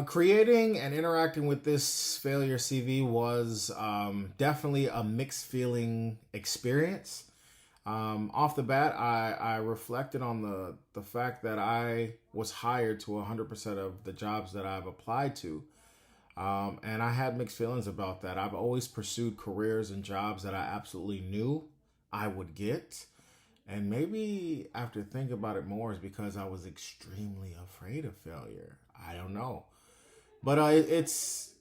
Creating and interacting with this failure CV was definitely a mixed feeling experience. Off the bat, I reflected on the fact that I was hired to 100% of the jobs that I've applied to. And I had mixed feelings about that. I've always pursued careers and jobs that I absolutely knew I would get. And maybe after thinking about it more, is because I was extremely afraid of failure. I don't know. But it's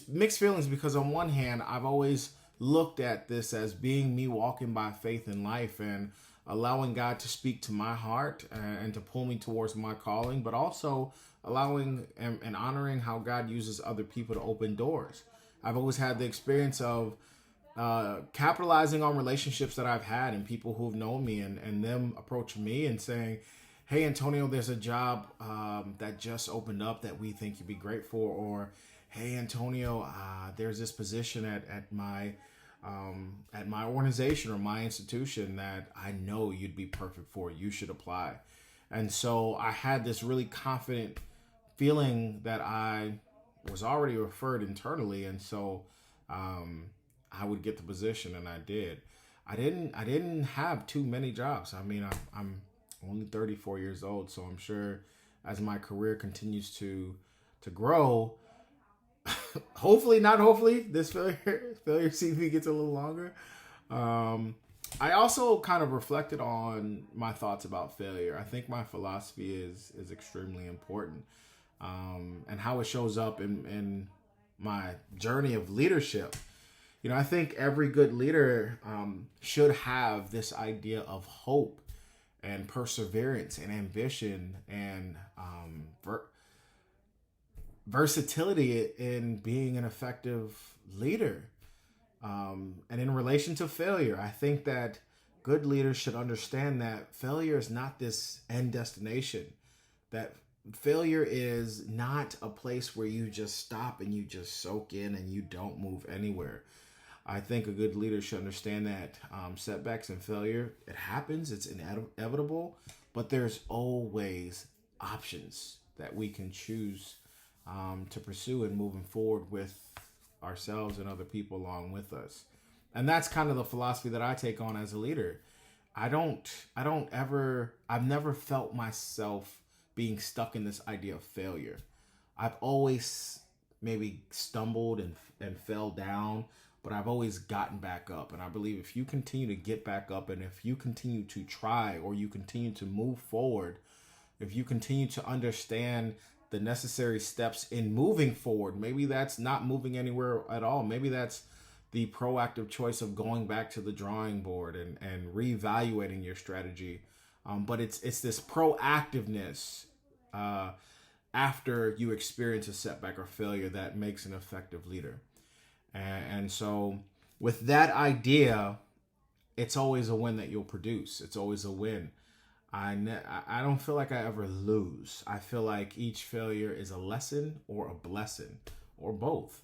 mixed feelings because on one hand, I've always looked at this as being me walking by faith in life and allowing God to speak to my heart and to pull me towards my calling, but also allowing and honoring how God uses other people to open doors. I've always had the experience of capitalizing on relationships that I've had and people who've known me and them approaching me and saying, hey, Antonio, there's a job that just opened up that we think you'd be great for. Or, hey, Antonio, there's this position at my organization or my institution that I know you'd be perfect for. You should apply. And so I had this really confident feeling that I was already referred internally. And so I would get the position, and I did. I didn't have too many jobs. I mean, I'm only 34 years old, so I'm sure as my career continues to grow, hopefully not hopefully this failure CV gets a little longer. Um, I also kind of reflected on my thoughts about failure. I think my philosophy is extremely important, and how it shows up in my journey of leadership. I think every good leader should have this idea of hope and perseverance and ambition and versatility in being an effective leader. And in relation to failure, I think that good leaders should understand that failure is not this end destination, that failure is not a place where you just stop and you just soak in and you don't move anywhere. I think a good leader should understand that setbacks and failure, it happens, it's inevitable, but there's always options that we can choose to pursue and moving forward with ourselves and other people along with us. And that's kind of the philosophy that I take on as a leader. I've never felt myself being stuck in this idea of failure. I've always maybe stumbled and fell down, but I've always gotten back up. And I believe if you continue to get back up and if you continue to try or you continue to move forward, if you continue to understand the necessary steps in moving forward, maybe that's not moving anywhere at all. Maybe that's the proactive choice of going back to the drawing board and reevaluating your strategy. But it's this proactiveness uh, after you experience a setback or failure that makes an effective leader. And so, with that idea, it's always a win that you'll produce. It's always a win. I don't feel like I ever lose. I feel like each failure is a lesson or a blessing or both.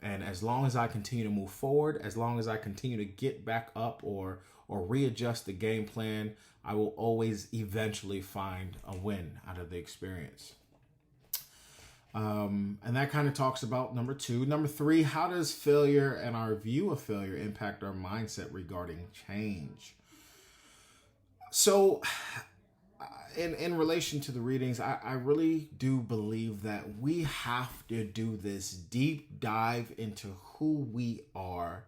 And as long as I continue to move forward, as long as I continue to get back up or readjust the game plan, I will always eventually find a win out of the experience. And that kind of talks about number two. Number three, how does failure and our view of failure impact our mindset regarding change? So, in relation to the readings, I really do believe that we have to do this deep dive into who we are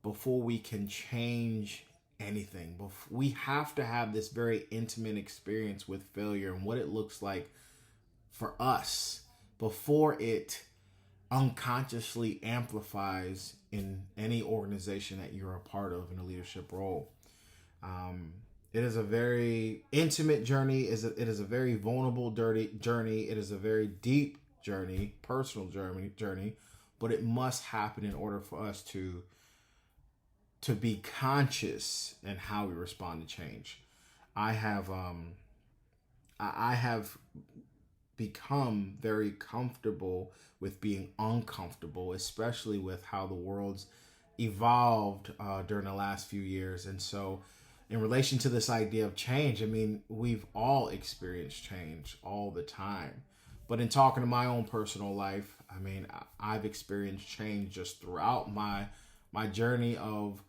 before we can change anything. We have to have this very intimate experience with failure and what it looks like for us before it unconsciously amplifies in any organization that you're a part of in a leadership role. Um, it is a very intimate journey. It is a very vulnerable, dirty journey. It is a very deep journey, personal journey, but it must happen in order for us to be conscious in how we respond to change. I have I have become very comfortable with being uncomfortable, especially with how the world's evolved during the last few years. And so in relation to this idea of change, I mean, we've all experienced change all the time. But in talking to my own personal life, I mean, I've experienced change just throughout my journey of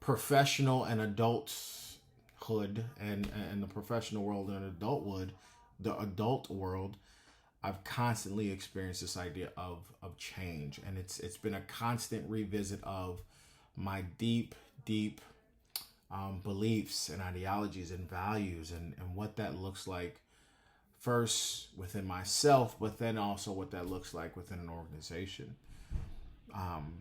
professional and adulthood and the professional world and adulthood, the adult world. I've constantly experienced this idea of change, and it's been a constant revisit of my deep beliefs and ideologies and values and what that looks like first within myself, but then also what that looks like within an organization. Um,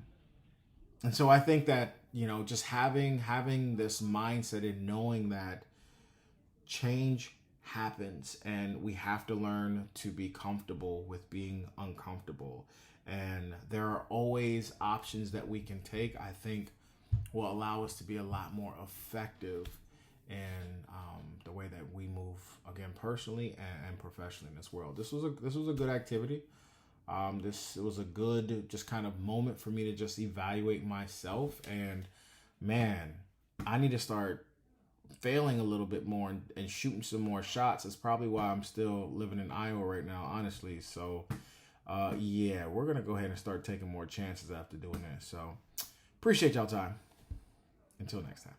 and so I think that, just having this mindset and knowing that change happens and we have to learn to be comfortable with being uncomfortable. And there are always options that we can take, I think, will allow us to be a lot more effective in the way that we move, again, personally and professionally in this world. This was a good activity. This it was a good just kind of moment for me to just evaluate myself. And man, I need to start failing a little bit more and shooting some more shots. That's probably why I'm still living in Iowa right now, honestly. So yeah, we're gonna go ahead and start taking more chances after doing this. So appreciate y'all time. Until next time.